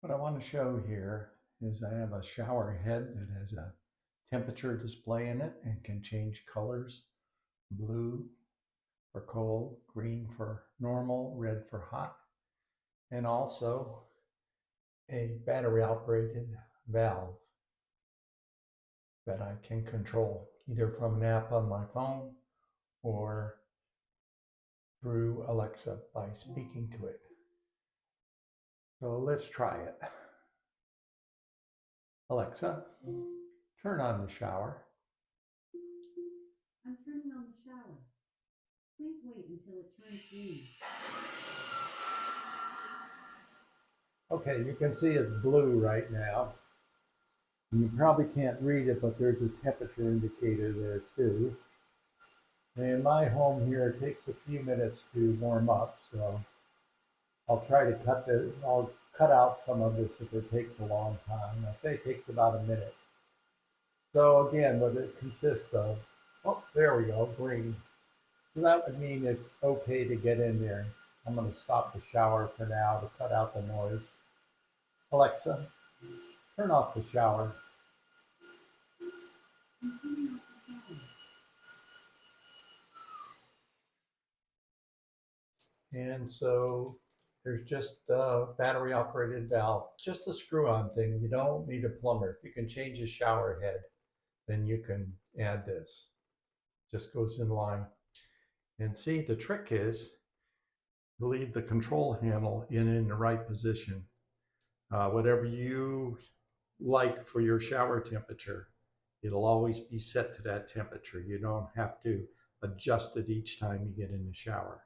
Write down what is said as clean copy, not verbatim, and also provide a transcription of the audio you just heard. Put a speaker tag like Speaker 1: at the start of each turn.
Speaker 1: What I want to show here is I have a shower head that has a temperature display in it and can change colors: blue for cold, green for normal, red for hot, and also a battery operated valve that I can control either from an app on my phone or through Alexa by speaking to it. So let's try it. Alexa, turn on the shower.
Speaker 2: I'm turning on the shower. Please wait until it turns green.
Speaker 1: Okay, you can see it's blue right now. You probably can't read it, but there's a temperature indicator there too. In my home here, it takes a few minutes to warm up, so I'll try to I'll cut out some of this if it takes a long time. I say it takes about a minute. So again, what it consists of, oh, there we go, green. So that would mean it's okay to get in there. I'm going to stop the shower for now to cut out the noise. Alexa, turn off the shower.
Speaker 2: I'm turning off the shower.
Speaker 1: And so there's just a battery operated valve, just a screw on thing. You don't need a plumber. If you can change the shower head, then you can add this. Just goes in line. And see, the trick is to leave the control handle in the right position. Whatever you like for your shower temperature, it'll always be set to that temperature. You don't have to adjust it each time you get in the shower.